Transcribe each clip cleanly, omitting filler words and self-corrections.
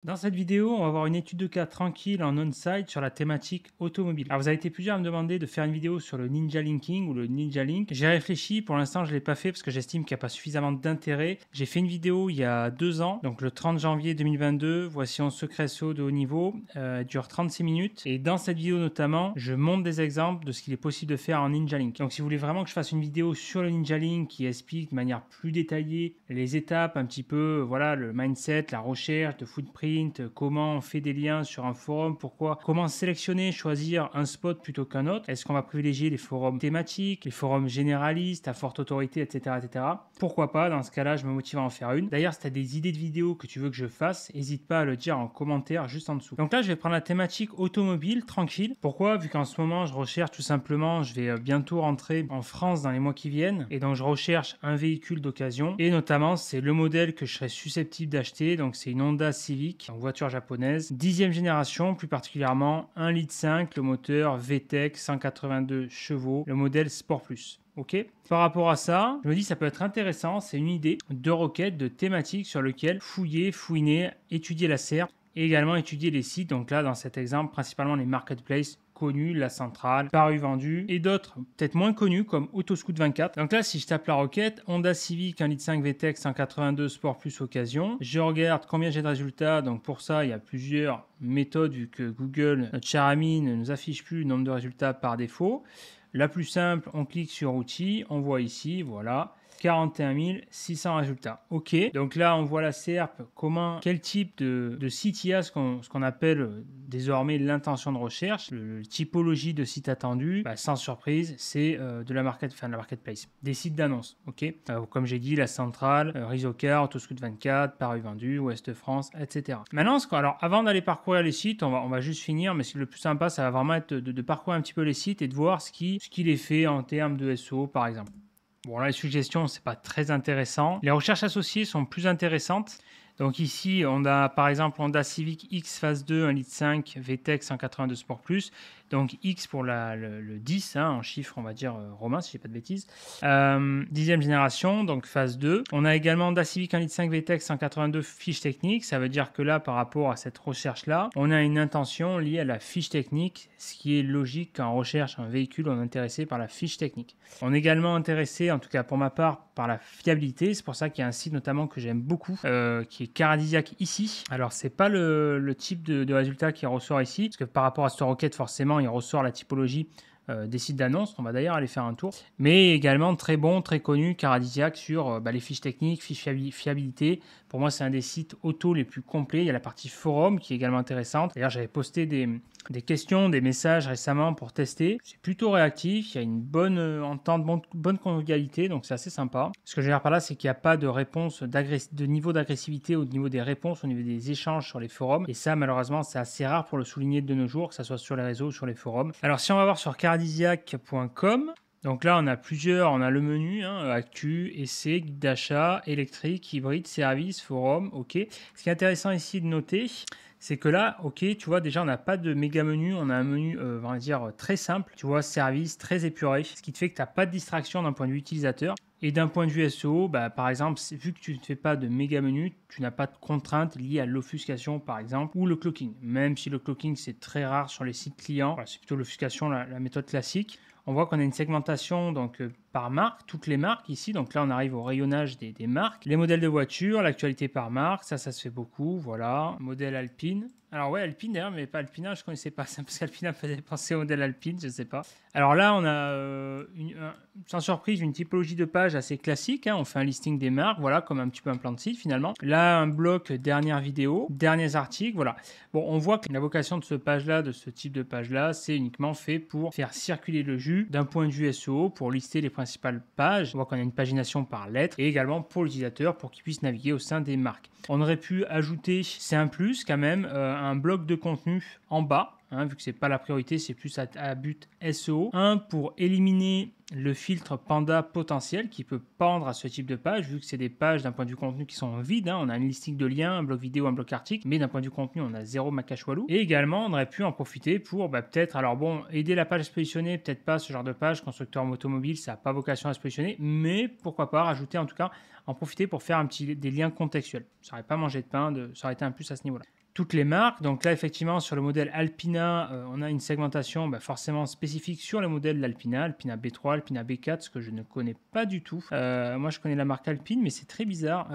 Dans cette vidéo, on va voir une étude de cas tranquille en on-site sur la thématique automobile. Alors, vous avez été plusieurs à me demander de faire une vidéo sur le Ninja Linking ou le Ninja Link. J'ai réfléchi, pour l'instant, je ne l'ai pas fait parce que j'estime qu'il n'y a pas suffisamment d'intérêt. J'ai fait une vidéo il y a 2 ans, donc le 30 janvier 2022. Voici un secret SEO de haut niveau. Elle dure 36 minutes. Et dans cette vidéo, notamment, je montre des exemples de ce qu'il est possible de faire en Ninja Link. Donc, si vous voulez vraiment que je fasse une vidéo sur le Ninja Link qui explique de manière plus détaillée les étapes, un petit peu, voilà, le mindset, la recherche, de footprint, comment on fait des liens sur un forum, comment sélectionner, choisir un spot plutôt qu'un autre, est-ce qu'on va privilégier les forums thématiques, les forums généralistes, à forte autorité, etc. etc. Pourquoi pas, dans ce cas-là, je me motive à en faire une. D'ailleurs, si tu as des idées de vidéos que tu veux que je fasse, n'hésite pas à le dire en commentaire juste en dessous. Donc là, je vais prendre la thématique automobile, tranquille. Pourquoi? Vu qu'en ce moment, je recherche tout simplement, je vais bientôt rentrer en France dans les mois qui viennent, et donc je recherche un véhicule d'occasion, et notamment, c'est le modèle que je serais susceptible d'acheter, donc c'est une Honda Civic, donc voiture japonaise, 10e génération, plus particulièrement 1,5 litre, le moteur VTEC, 182 chevaux, le modèle Sport Plus. Ok. Par rapport à ça, je me dis ça peut être intéressant, c'est une idée de requête, de thématique sur lequel fouiner, étudier la SERP et également étudier les sites. Donc là, dans cet exemple, principalement les marketplaces connus, la centrale, paru vendu et d'autres peut-être moins connus comme Autoscout 24. Donc là, si je tape la requête, Honda Civic 1,5 litre VTEC 182 Sport Plus occasion, je regarde combien j'ai de résultats. Donc pour ça, il y a plusieurs méthodes vu que Google, notre cher ami, ne nous affiche plus le nombre de résultats par défaut. La plus simple, on clique sur outils, on voit ici, voilà, 41 600 résultats. Ok, donc là on voit la SERP, quel type de site il y a, ce qu'on appelle désormais l'intention de recherche, la typologie de site attendu, sans surprise, c'est de la marketplace, des sites d'annonces. Ok, comme j'ai dit, la centrale, Rizocar, Autoscout 24, Paru Vendu, Ouest France, etc. Maintenant, alors avant d'aller parcourir les sites, on va juste finir, mais le plus sympa, ça va vraiment être de parcourir un petit peu les sites et de voir ce qu'il est fait en termes de SEO, par exemple. Bon, là, les suggestions, c'est pas très intéressant. Les recherches associées sont plus intéressantes. Donc ici, on a par exemple Honda Civic X phase 2, 1,5 litre VTEC 182 Sport Plus. Donc X pour le 10, en chiffre, on va dire romain, si je ne dis pas de bêtises. 10e génération, donc phase 2. On a également Honda Civic 1,5 litre VTEC 182 fiche technique. Ça veut dire que là, par rapport à cette recherche-là, on a une intention liée à la fiche technique, ce qui est logique quand on recherche un véhicule, on est intéressé par la fiche technique. On est également intéressé, en tout cas pour ma part, par la fiabilité. C'est pour ça qu'il y a un site notamment que j'aime beaucoup, qui est Caradisiac ici. Alors, c'est pas le type de résultat qui ressort ici, parce que par rapport à cette requête, forcément, il ressort la typologie des sites d'annonces. On va d'ailleurs aller faire un tour. Mais également très bon, très connu, Caradisiac sur les fiches techniques, fiches fiabilité. Pour moi, c'est un des sites auto les plus complets. Il y a la partie forum qui est également intéressante. D'ailleurs, j'avais posté des questions, des messages récemment pour tester. C'est plutôt réactif. Il y a une bonne entente, bonne convivialité. Donc, c'est assez sympa. Ce que je veux dire par là, c'est qu'il n'y a pas de réponse de niveau d'agressivité au niveau des réponses, au niveau des échanges sur les forums. Et ça, malheureusement, c'est assez rare pour le souligner de nos jours, que ce soit sur les réseaux ou sur les forums. Alors, si on va voir sur caradisiac.com, donc là, on a le menu, actu, essai, guide d'achat, électrique, hybride, service, forum, ok. Ce qui est intéressant ici de noter, c'est que là, ok, tu vois, déjà, on n'a pas de méga menu, on a un menu, on va dire, très simple, tu vois, service, très épuré, ce qui te fait que tu n'as pas de distraction d'un point de vue utilisateur. Et d'un point de vue SEO, par exemple, vu que tu ne fais pas de méga menu, tu n'as pas de contraintes liées à l'offuscation, par exemple, ou le clocking. Même si le clocking, c'est très rare sur les sites clients, c'est plutôt l'offuscation, la méthode classique. On voit qu'on a une segmentation donc, par marque, toutes les marques ici. Donc là, on arrive au rayonnage des marques. Les modèles de voitures, l'actualité par marque, ça se fait beaucoup. Voilà, modèle Alpine. Alors ouais, Alpine d'ailleurs, mais pas Alpina, je ne connaissais pas ça parce qu'Alpina me faisait penser au modèle Alpine, je ne sais pas. Alors là, on a sans surprise une typologie de page assez classique. On fait un listing des marques, voilà, comme un petit peu un plan de site finalement. Là, un bloc dernière vidéo, derniers articles, voilà. Bon, on voit que la vocation de ce page-là, de ce type de page-là, c'est uniquement fait pour faire circuler le jus d'un point de vue SEO, pour lister les principales pages. On voit qu'on a une pagination par lettre et également pour l'utilisateur pour qu'il puisse naviguer au sein des marques. On aurait pu ajouter, c'est un plus quand même, un bloc de contenu en bas. Vu que c'est pas la priorité, c'est plus à but SEO. Pour éliminer le filtre panda potentiel qui peut pendre à ce type de page, vu que c'est des pages d'un point de vue contenu qui sont vides. On a une listing de liens, un bloc vidéo, un bloc article, mais d'un point de vue contenu, on a zéro macachoualou. Et également, on aurait pu en profiter pour peut-être, alors bon, aider la page à se positionner, peut-être pas ce genre de page, constructeur automobile, ça n'a pas vocation à se positionner, mais pourquoi pas rajouter en tout cas, en profiter pour faire des liens contextuels. Ça n'aurait pas mangé de pain, ça aurait été un plus à ce niveau-là. toutes les marques. Donc là, effectivement, sur le modèle Alpina, on a une segmentation forcément spécifique sur le modèle d'Alpina, Alpina B3, Alpina B4, ce que je ne connais pas du tout. Moi, je connais la marque Alpine, mais c'est très bizarre.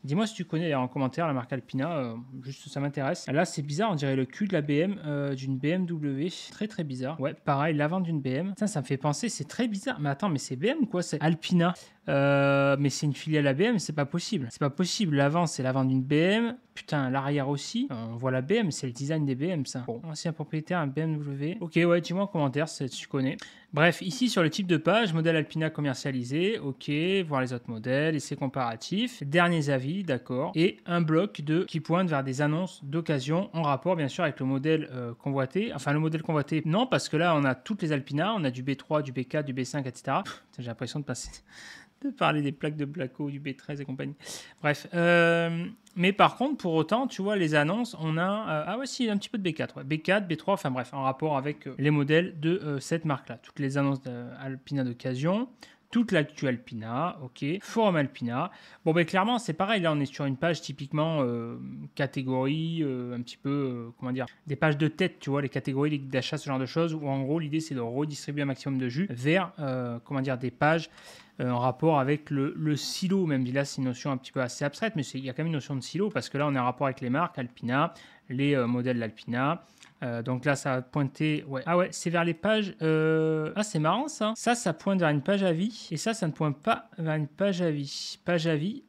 Dis-moi si tu connais en commentaire la marque Alpina, juste ça m'intéresse. Là, c'est bizarre, on dirait le cul de la BM, d'une BMW. Très, très bizarre. Ouais, pareil, l'avant d'une BM. Ça me fait penser, c'est très bizarre. Mais attends, mais c'est BM ou quoi? C'est Alpina. Mais c'est une filiale ABM, c'est pas possible. C'est pas possible. L'avant, c'est l'avant d'une BM. Putain, l'arrière aussi. On voit la BM, c'est le design des BM, ça. Bon, ancien propriétaire, un BMW. Ok, ouais, dis-moi en commentaire si tu connais. Bref, ici sur le type de page, modèle Alpina commercialisé. Ok, voir les autres modèles, essais comparatifs, derniers avis, d'accord. Et un bloc qui pointe vers des annonces d'occasion en rapport, bien sûr, avec le modèle convoité. Enfin, le modèle convoité, non, parce que là, on a toutes les Alpina. On a du B3, du B4, du B5, etc. J'ai l'impression de parler des plaques de Blaco, du B13 et compagnie. Bref, mais par contre, pour autant, tu vois, les annonces, on a... ah ouais, si, un petit peu de B4. Ouais. B4, B3, enfin bref, en rapport avec les modèles de cette marque-là. Toutes les annonces d'Alpina d'occasion, toute l'actu Alpina, ok. Forum Alpina. Bon, ben clairement, c'est pareil. Là, on est sur une page typiquement catégorie, un petit peu, comment dire, des pages de tête, tu vois, les catégories, les guides d'achat, ce genre de choses, où en gros, l'idée, c'est de redistribuer un maximum de jus vers, comment dire, des pages en rapport avec le silo, même si là c'est une notion un petit peu assez abstraite, mais il y a quand même une notion de silo, parce que là on est en rapport avec les marques Alpina, les modèles d'Alpina. Donc là ça va pointer, ouais. Ah ouais, c'est vers les pages, ah c'est marrant ça, ça pointe vers une page avis, et ça ne pointe pas vers une page avis,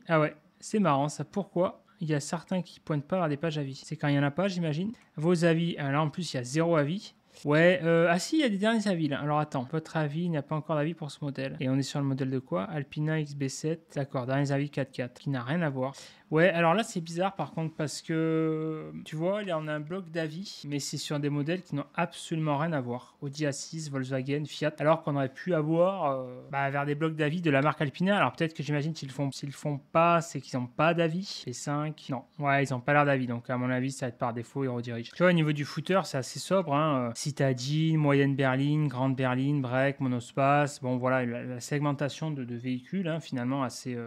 ah ouais, c'est marrant ça, pourquoi? Il y a certains qui pointent pas vers des pages avis, c'est quand il n'y en a pas, j'imagine. Vos avis, là en plus il y a 0 avis. Ouais, ah si, il y a des derniers avis là. Alors attends, votre avis, il n'y a pas encore d'avis pour ce modèle. Et on est sur le modèle de quoi? Alpina XB7, d'accord, derniers avis 4.4, qui n'a rien à voir. Ouais, alors là c'est bizarre par contre parce que tu vois, là on a un bloc d'avis, mais c'est sur des modèles qui n'ont absolument rien à voir. Audi A6, Volkswagen, Fiat, alors qu'on aurait pu avoir vers des blocs d'avis de la marque Alpina. Alors peut-être que j'imagine s'ils le font pas, c'est qu'ils n'ont pas d'avis. Les 5, non, ouais, ils n'ont pas l'air d'avis, donc à mon avis ça va être par défaut, ils redirigent. Tu vois, au niveau du footer, c'est assez sobre, hein. Citadine, moyenne berline, grande berline, break, monospace, bon voilà, la segmentation de véhicules, hein, finalement assez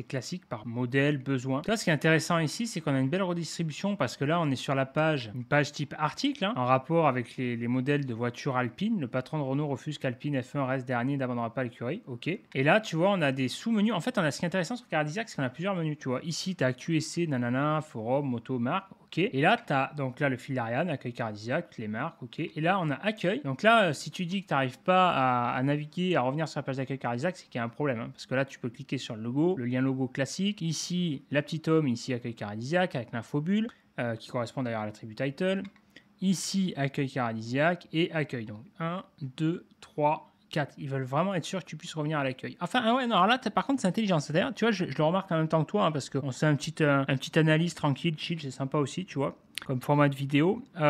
classique par modèle, besoin. Là, ce qui est intéressant ici, c'est qu'on a une belle redistribution parce que là, on est sur une page type article, hein, en rapport avec les modèles de voitures Alpine. Le patron de Renault refuse qu'Alpine F1 reste dernier, n'abandonnera pas l'écurie. Ok. Et là, tu vois, on a des sous-menus. En fait, ce qui est intéressant sur Cardiac, c'est qu'on a plusieurs menus. Tu vois, ici, tu as QSC, nanana, forum, moto, marque. Ok. Et là, tu as donc là le fil d'Ariane, accueil Cardiac, les marques. Ok. Et là, on a accueil. Donc là, si tu dis que tu n'arrives pas à naviguer, à revenir sur la page d'accueil Cardiac, c'est qu'il y a un problème. Hein, parce que là, tu peux cliquer sur le logo, le lien logo classique. Ici, la petite homme, ici, accueil Cardiac avec l'infobulle, qui correspond d'ailleurs à l'attribut title. Ici, accueil Cardiac et accueil. Donc 1, 2, 3, 4. Ils veulent vraiment être sûrs que tu puisses revenir à l'accueil. Enfin, ah ouais, non, alors là, par contre, c'est intelligent. C'est-à-dire, tu vois, je le remarque en même temps que toi, hein, parce qu'on fait un petit analyse tranquille, chill, c'est sympa aussi, tu vois, comme format de vidéo. Tu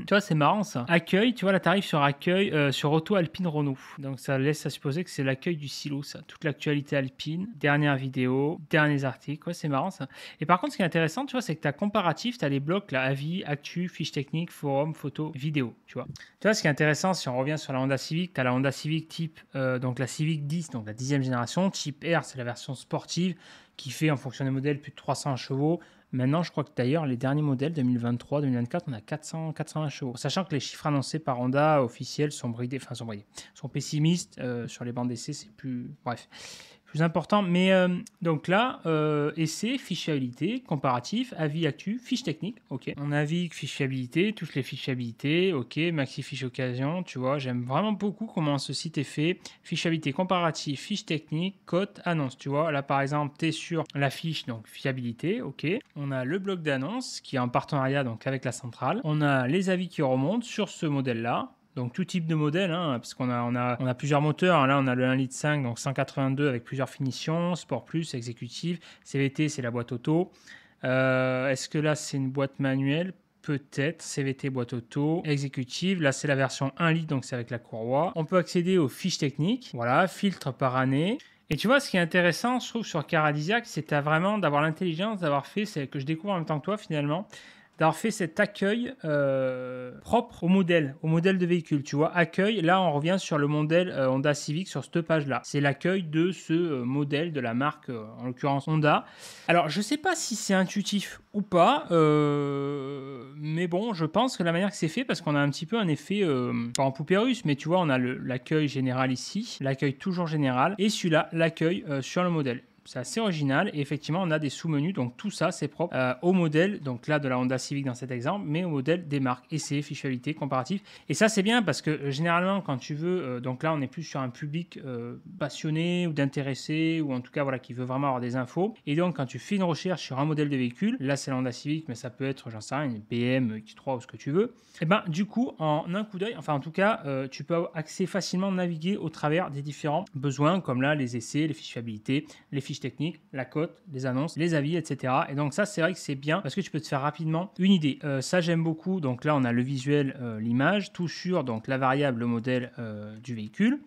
vois, c'est marrant ça. Accueil, tu vois, là, tu arrives sur accueil, sur Auto Alpine Renault. Donc, ça laisse à supposer que c'est l'accueil du silo, ça. Toute l'actualité Alpine, dernière vidéo, derniers articles. Ouais, c'est marrant ça. Et par contre, ce qui est intéressant, tu vois, c'est que tu as comparatif, tu as les blocs, là, avis, actu, fiche technique, forum, photo, vidéo, tu vois. Tu vois, ce qui est intéressant, si on revient sur la Honda Civic, tu as la Honda Civic type, donc la Civic 10, donc la 10e génération. Type R, c'est la version sportive qui fait, en fonction des modèles, plus de 300 chevaux. Maintenant, je crois que d'ailleurs, les derniers modèles 2023-2024, on a 420 chevaux. Sachant que les chiffres annoncés par Honda officiels sont sont pessimistes. Sur les bandes d'essai, c'est plus important. Mais donc là, essai, fiche fiabilité, comparatif, avis actu, fiche technique. Ok. On navigue, fiche fiabilité, toutes les fiches fiabilité. Ok. Maxi fiche occasion. Tu vois, j'aime vraiment beaucoup comment ce site est fait. Fiche fiabilité, comparatif, fiche technique, cote, annonce. Tu vois, là par exemple, tu es sur la fiche, donc fiabilité. Ok. On a le bloc d'annonce qui est en partenariat donc avec la centrale. On a les avis qui remontent sur ce modèle-là. Donc tout type de modèle, hein, parce qu'on a plusieurs moteurs. Là, on a le 1,5 litre, donc 182 avec plusieurs finitions, Sport Plus, exécutif, CVT, c'est la boîte auto. Est-ce que là, c'est une boîte manuelle? Peut-être. CVT, boîte auto, exécutive. Là, c'est la version 1 litre, donc c'est avec la courroie. On peut accéder aux fiches techniques. Voilà, filtre par année. Et tu vois, ce qui est intéressant, je trouve, sur Caradiac, c'est vraiment d'avoir l'intelligence d'avoir fait, c'est que je découvre en même temps que toi, finalement, d'avoir fait cet accueil propre au modèle de véhicule. Tu vois, accueil, là on revient sur le modèle Honda Civic sur cette page-là. C'est l'accueil de ce modèle de la marque, en l'occurrence Honda. Alors je sais pas si c'est intuitif ou pas, mais bon, je pense que la manière que c'est fait, parce qu'on a un petit peu un effet, pas en poupée russe, mais tu vois, on a l'accueil général ici, l'accueil toujours général, et celui-là, l'accueil sur le modèle. C'est assez original et effectivement on a des sous-menus, donc tout ça c'est propre au modèle, donc là de la Honda Civic dans cet exemple, mais au modèle des marques, essais, fichabilité, comparatif. Et ça c'est bien parce que généralement quand tu veux, donc là on est plus sur un public passionné ou d'intéressé, ou en tout cas voilà qui veut vraiment avoir des infos. Et donc quand tu fais une recherche sur un modèle de véhicule, là c'est la Honda Civic, mais ça peut être, j'en sais rien, une BM, X3 ou ce que tu veux. Et ben du coup en un coup d'œil, enfin en tout cas tu peux assez facilement naviguer au travers des différents besoins, comme là les essais, les fichabilités, les fiches techniques, la cote, les annonces, les avis, etc. Et donc ça, c'est vrai que c'est bien parce que tu peux te faire rapidement une idée. Ça, j'aime beaucoup. Donc là, on a le visuel, l'image, tout sur donc la variable, le modèle du véhicule.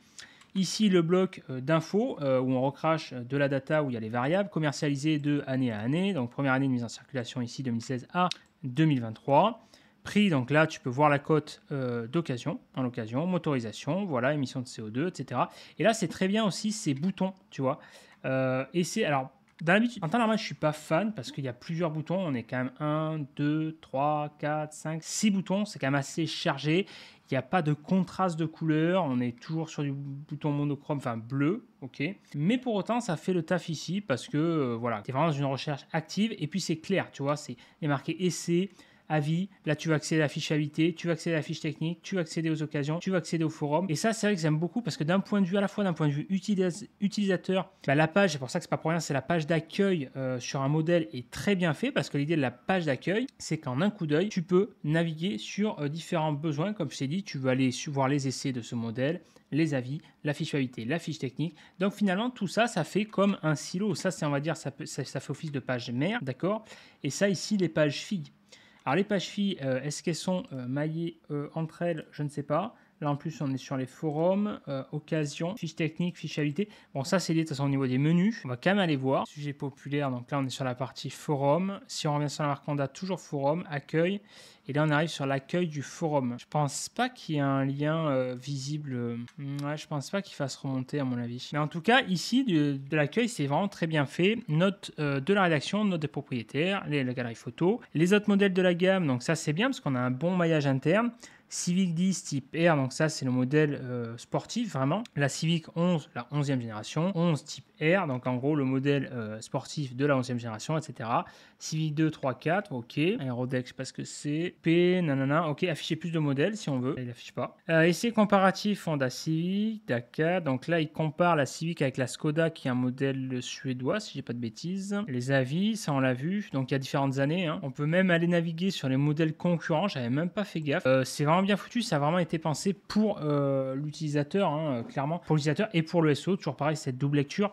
Ici, le bloc d'infos où on recrache de la data, où il y a les variables commercialisées de année à année. Donc première année de mise en circulation ici, 2016 à 2023. Prix, donc là, tu peux voir la cote d'occasion, en occasion, motorisation, voilà, émissions de CO2, etc. Et là, c'est très bien aussi ces boutons, tu vois. Et c'est, alors, dans l'habitude, en temps normal, je ne suis pas fan parce qu'il y a plusieurs boutons. On est quand même 1, 2, 3, 4, 5, 6 boutons. C'est quand même assez chargé. Il n'y a pas de contraste de couleur. On est toujours sur du bouton monochrome, enfin bleu, ok. Mais pour autant, ça fait le taf ici parce que, voilà, tu es vraiment dans une recherche active. Et puis, c'est clair, tu vois, c'est marqué essai, avis, là tu vas accéder à la fichabilité, tu vas accéder à la fiche technique, tu vas accéder aux occasions, tu vas accéder au forum. Et ça, c'est vrai que j'aime beaucoup parce que d'un point de vue, à la fois d'un point de vue utilisateur, bah, la page, c'est pour ça que c'est pas pour rien, c'est la page d'accueil sur un modèle est très bien fait parce que l'idée de la page d'accueil, c'est qu'en un coup d'œil, tu peux naviguer sur différents besoins. Comme je t'ai dit, tu veux aller voir les essais de ce modèle, les avis, la fichabilité, la fiche technique. Donc finalement, tout ça, ça fait comme un silo. Ça, c'est, on va dire, ça fait office de page mère, d'accord. Et ça, ici, les pages filles. Alors les pages filles, est-ce qu'elles sont maillées entre elles? Je ne sais pas. Là en plus on est sur les forums, occasion, fiche technique, fichabilité. Bon ça c'est lié de toute façon au niveau des menus. On va quand même aller voir. Sujet populaire, donc là on est sur la partie forum. Si on revient sur la marque Honda, toujours forum, accueil. Et là on arrive sur l'accueil du forum. Je pense pas qu'il y ait un lien visible. Ouais, je pense pas qu'il fasse remonter à mon avis. Mais en tout cas ici de l'accueil c'est vraiment très bien fait. Note de la rédaction, note des propriétaires, la galerie photo. Les autres modèles de la gamme, donc ça c'est bien parce qu'on a un bon maillage interne. Civic 10 type R, donc ça c'est le modèle sportif vraiment. La Civic 11, la 11e génération. 11 type R, donc en gros le modèle sportif de la 11e génération, etc. Civic 2, 3, 4, ok. Aerodex, je sais pas ce que c'est. P, nanana, ok. Afficher plus de modèles si on veut. Il n'affiche pas. Essai comparatif Honda Civic, Dakar. Donc là il compare la Civic avec la Skoda qui est un modèle suédois si j'ai pas de bêtises. Les avis, ça on l'a vu. Donc il y a différentes années. Hein. On peut même aller naviguer sur les modèles concurrents. J'avais même pas fait gaffe. C'est vraiment bien foutu, ça a vraiment été pensé pour l'utilisateur, hein, clairement, pour l'utilisateur et pour le SEO, toujours pareil, cette double lecture.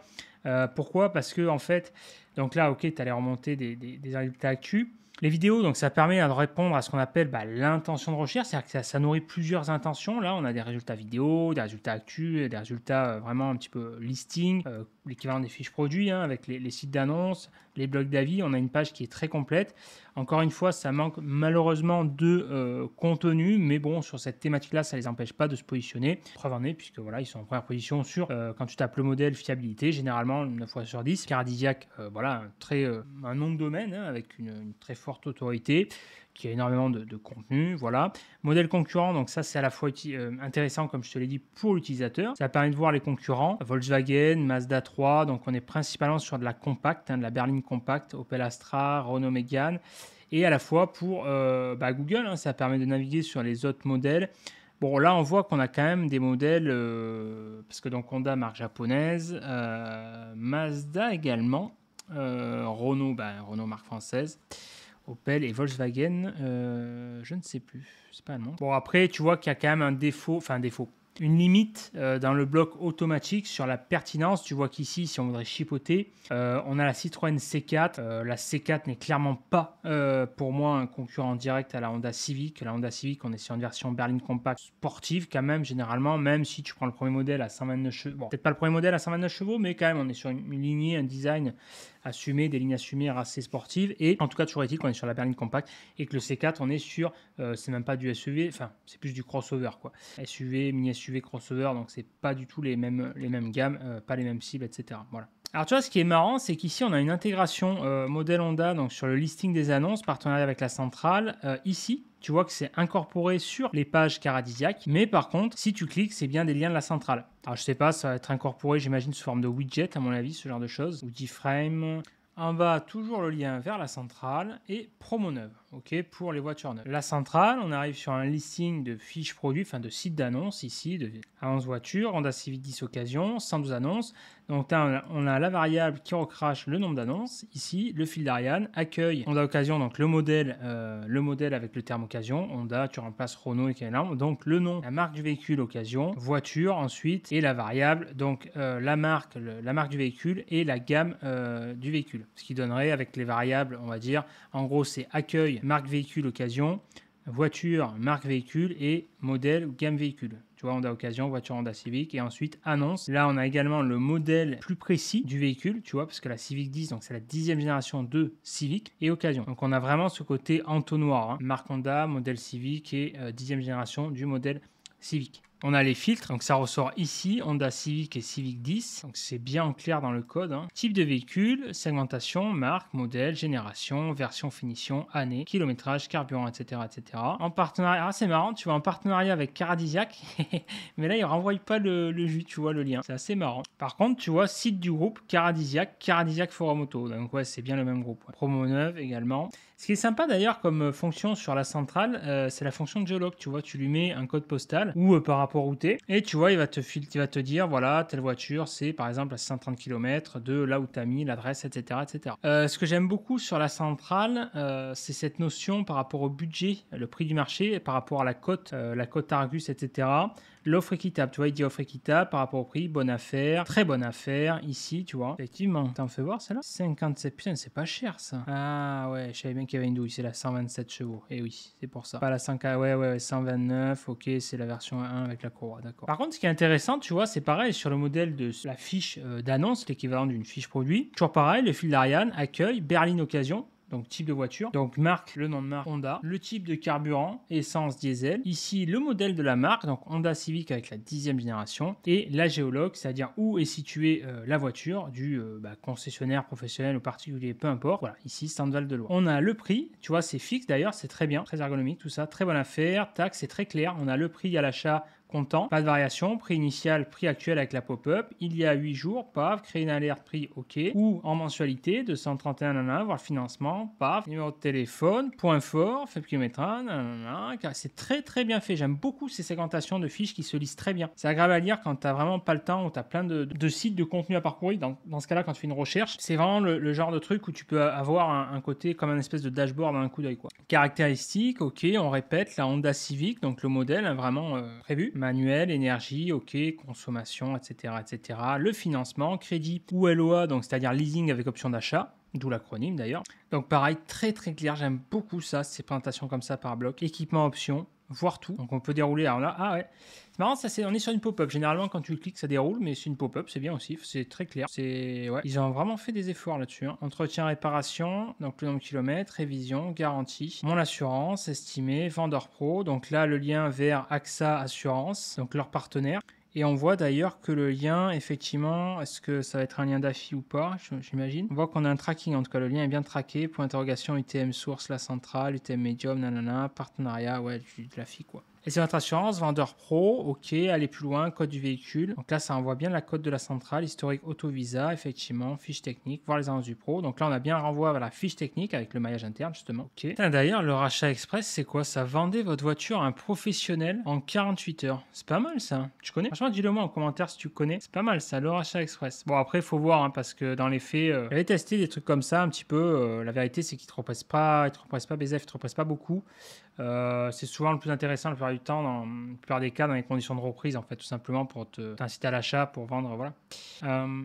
Pourquoi? Parce que en fait, donc là, ok, tu allais remonter des résultats actus. Les vidéos, donc ça permet de répondre à ce qu'on appelle l'intention de recherche, c'est-à-dire que ça nourrit plusieurs intentions. Là, on a des résultats vidéo, des résultats actus, des résultats vraiment un petit peu listing, l'équivalent des fiches produits, hein, avec les sites d'annonces, les blogs d'avis. On a une page qui est très complète. Encore une fois, ça manque malheureusement de contenu, mais bon, sur cette thématique-là, ça ne les empêche pas de se positionner. Preuve en est, puisque voilà, ils sont en première position sur, quand tu tapes le modèle fiabilité, généralement 9 fois sur 10. Cardiac, voilà, un nom de domaine, hein, avec une très forte autorité, qui a énormément de contenu, voilà. Modèle concurrent, donc ça c'est à la fois intéressant, comme je te l'ai dit, pour l'utilisateur. Ça permet de voir les concurrents, Volkswagen, Mazda 3, donc on est principalement sur de la compacte, hein, de la berline compacte, Opel Astra, Renault Mégane, et à la fois pour Google, hein, ça permet de naviguer sur les autres modèles. Bon, là, on voit qu'on a quand même des modèles, parce que donc Honda, marque japonaise, Mazda également, Renault, Renault, marque française, Opel et Volkswagen, je ne sais plus, c'est pas non. Bon, après, tu vois qu'il y a quand même un défaut, une limite dans le bloc automatique sur la pertinence. Tu vois qu'ici, si on voudrait chipoter, on a la Citroën C4. La C4 n'est clairement pas pour moi un concurrent direct à la Honda Civic. La Honda Civic, on est sur une version berline compacte sportive quand même, généralement, même si tu prends le premier modèle à 129 chevaux. Bon, peut-être pas le premier modèle à 129 chevaux, mais quand même, on est sur une lignée, un design assumées, des lignes assumées assez sportives. Et en tout cas, toujours est-il qu'on est sur la berline compacte et que le C4, on est sur, c'est même pas du SUV, enfin, c'est plus du crossover, quoi. SUV, mini-SUV, crossover, donc c'est pas du tout les mêmes gammes, pas les mêmes cibles, etc. Voilà. Alors tu vois, ce qui est marrant, c'est qu'ici, on a une intégration modèle Honda, donc sur le listing des annonces, partenariat avec la centrale. Ici, tu vois que c'est incorporé sur les pages Caradisiac, mais par contre, si tu cliques, c'est bien des liens de la centrale. Alors je sais pas, ça va être incorporé, j'imagine, sous forme de widget, à mon avis, ce genre de choses, ou d'iframe. En bas, toujours le lien vers la centrale et promo neuve, ok, pour les voitures neuves. La centrale, on arrive sur un listing de fiches produits, enfin de sites d'annonces ici, de 11 voitures, Honda Civic 10 occasion, 112 annonces. Donc là, on a la variable qui recrache le nombre d'annonces. Ici, le fil d'Ariane, accueil Honda occasion, donc le modèle avec le terme occasion. Honda, tu remplaces Renault et Canon. Donc le nom, la marque du véhicule occasion, voiture ensuite, et la variable, donc la marque du véhicule et la gamme du véhicule. Ce qui donnerait avec les variables, on va dire, en gros, c'est accueil, marque véhicule occasion, voiture, marque véhicule et modèle ou gamme véhicule. Tu vois, Honda occasion, voiture Honda Civic et ensuite annonce. Là, on a également le modèle plus précis du véhicule, tu vois, parce que la Civic 10, donc c'est la 10e génération de Civic et occasion. Donc on a vraiment ce côté entonnoir, hein. Marque Honda, modèle Civic et 10e génération du modèle Civic. On a les filtres, donc ça ressort ici, Honda Civic et Civic 10, donc c'est bien en clair dans le code, hein. Type de véhicule, segmentation, marque, modèle, génération, version, finition, année, kilométrage, carburant, etc. etc. En partenariat, c'est marrant, tu vois, en partenariat avec Caradisiac, mais là il ne renvoie pas le jus, tu vois, le lien, c'est assez marrant. Par contre, tu vois, site du groupe, Caradisiac Forum Auto, donc ouais, c'est bien le même groupe. Ouais. Promo neuve également. Ce qui est sympa d'ailleurs comme fonction sur la centrale, c'est la fonction de géologue, tu vois, tu lui mets un code postal ou par rapport routé et tu vois, il va te dire, voilà, telle voiture, c'est par exemple à 130 km de là où tu as mis l'adresse, etc. etc. Ce que j'aime beaucoup sur la centrale, c'est cette notion par rapport au budget, le prix du marché, par rapport à la cote Argus, etc. L'offre équitable, tu vois, il dit offre équitable par rapport au prix, bonne affaire, très bonne affaire, ici, tu vois. Effectivement, t'en fais voir celle-là 57, putain, c'est pas cher ça. Ah ouais, je savais bien qu'il y avait une douille, c'est la 127 chevaux. Et oui, c'est pour ça. Pas la 100, ouais, 129, ok, c'est la version 1 avec la courroie, d'accord. Par contre, ce qui est intéressant, tu vois, c'est pareil sur le modèle de la fiche d'annonce, l'équivalent d'une fiche produit. Toujours pareil, le fil d'Ariane, accueil, berline occasion. Donc type de voiture, donc marque, le nom de marque Honda, le type de carburant, essence, diesel, ici le modèle de la marque, donc Honda Civic avec la 10e génération, et la géologue, c'est-à-dire où est située la voiture du concessionnaire professionnel ou particulier, peu importe, voilà, ici Val de Loire. On a le prix, tu vois, c'est fixe d'ailleurs, c'est très bien, très ergonomique, tout ça, très bonne affaire, tac, c'est très clair, on a le prix à l'achat comptant, pas de variation, prix initial, prix actuel avec la pop-up, il y a 8 jours, paf, créer une alerte, prix OK, ou en mensualité, 231, nanana, voir le financement, paf, numéro de téléphone, point fort, faible kilométrage, nanana, c'est très très bien fait, j'aime beaucoup ces segmentations de fiches qui se lisent très bien. C'est agréable à lire quand tu n'as vraiment pas le temps, ou tu as plein de sites de contenu à parcourir, dans ce cas-là, quand tu fais une recherche, c'est vraiment le genre de truc où tu peux avoir un côté comme un espèce de dashboard dans un coup d'œil, quoi. Caractéristiques, OK, on répète, la Honda Civic, donc le modèle, hein, vraiment prévu. Manuel, énergie, OK, consommation, etc., etc. Le financement, crédit ou LOA, donc c'est-à-dire leasing avec option d'achat, d'où l'acronyme d'ailleurs. Donc pareil, très très clair, j'aime beaucoup ça, ces présentations comme ça par bloc. Équipement, option, voir tout. Donc on peut dérouler. Alors là, ah ouais, c'est marrant, ça, on est sur une pop-up. Généralement, quand tu cliques, ça déroule, mais c'est une pop-up, c'est bien aussi, c'est très clair. Ouais, ils ont vraiment fait des efforts là-dessus, hein. Entretien, réparation, donc le nombre de kilomètres, révision, garantie, mon assurance, estimé, vendeur pro. Donc là, le lien vers AXA Assurance, donc leur partenaire. Et on voit d'ailleurs que le lien, effectivement, est-ce que ça va être un lien d'affi ou pas, j'imagine. On voit qu'on a un tracking, en tout cas le lien est bien traqué. Point d'interrogation, UTM source, la centrale, UTM medium, nanana, partenariat, ouais, de l'affi quoi. Et c'est votre assurance, vendeur pro, ok, aller plus loin, code du véhicule. Donc là, ça envoie bien la code de la centrale, historique auto-visa, effectivement, fiche technique, voir les annonces du pro. Donc là, on a bien un renvoi à la fiche technique avec le maillage interne, justement. Ok. D'ailleurs, le rachat express, c'est quoi? Ça vendait votre voiture à un professionnel en 48 heures. C'est pas mal ça. Tu connais? Franchement, dis-le moi en commentaire si tu connais. C'est pas mal ça, le rachat express. Bon, après, il faut voir, hein, parce que dans les faits, j'avais testé des trucs comme ça un petit peu. La vérité, c'est qu'ils te repressent pas, BZF, ils te repressent pas beaucoup. C'est souvent le plus intéressant la plupart du temps, dans la plupart des cas, dans les conditions de reprise, en fait, tout simplement pour t'inciter à l'achat, pour vendre, voilà.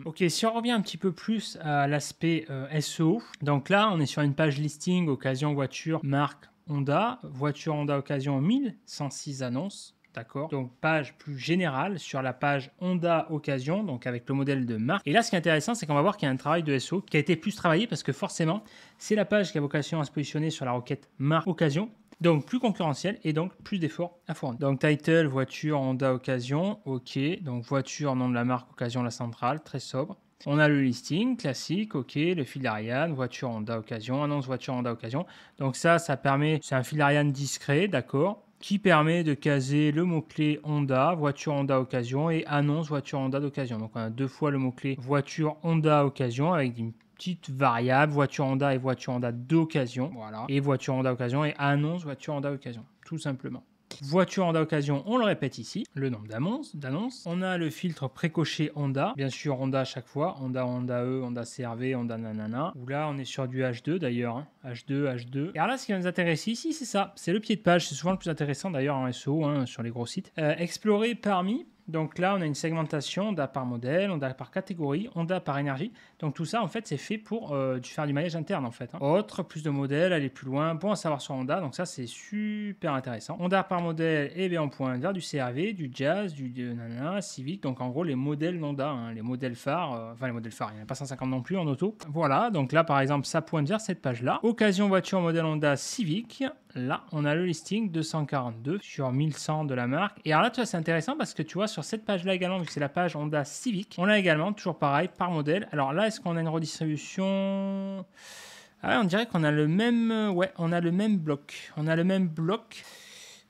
Ok, si on revient un petit peu plus à l'aspect SEO, donc là, on est sur une page listing, occasion, voiture, marque Honda, voiture Honda occasion, 1106 annonces. d'accord? Donc page plus générale sur la page Honda Occasion, donc avec le modèle de marque. Et là, ce qui est intéressant, c'est qu'on va voir qu'il y a un travail de SEO qui a été plus travaillé parce que forcément, c'est la page qui a vocation à se positionner sur la requête marque Occasion. Donc plus concurrentiel et donc plus d'efforts à fournir. Donc title, voiture, Honda Occasion, ok. Donc voiture, nom de la marque Occasion, la centrale, très sobre. On a le listing classique, ok, le fil d'Ariane, voiture Honda Occasion, annonce voiture Honda Occasion. Donc ça permet, c'est un fil d'Ariane discret, d'accord, qui permet de caser le mot-clé Honda, voiture Honda Occasion et annonce voiture Honda d'occasion. Donc on a 2 fois le mot-clé voiture Honda Occasion avec une petite variable, voiture Honda et voiture Honda d'occasion, voilà, et voiture Honda Occasion et annonce voiture Honda Occasion, tout simplement. Voiture Honda Occasion, on le répète ici, le nombre d'annonces. On a le filtre précoché Honda, bien sûr Honda à chaque fois, Honda, Honda E, Honda CRV, Honda nanana. Où là on est sur du H2 d'ailleurs, hein. H2. Et alors là ce qui va nous intéresser ici, c'est ça, c'est le pied de page, c'est souvent le plus intéressant d'ailleurs en SEO, hein, sur les gros sites. Explorer parmi. Donc là, on a une segmentation, Honda par modèle, Honda par catégorie, Honda par énergie. Donc tout ça, en fait, c'est fait pour faire du maillage interne, en fait. Hein. Autre, plus de modèles, aller plus loin, bon à savoir sur Honda. Donc ça, c'est super intéressant. Honda par modèle, et bien on pointe vers du CRV, du Jazz, du nanana, Civic. Donc en gros, les modèles d'Honda, hein, les modèles phares, enfin les modèles phares, il n'y en a pas 150 non plus en auto. Voilà, donc là, par exemple, ça pointe vers cette page-là. Occasion voiture modèle Honda Civic. Là, on a le listing 242 sur 1100 de la marque. Et alors là, tu vois, c'est intéressant parce que tu vois, sur cette page-là également, vu que c'est la page Honda Civic, on a également, toujours pareil, par modèle. Alors là, est-ce qu'on a une redistribution? Ah ouais, on dirait qu'on a le même... Ouais, on a le même bloc. On a le même bloc.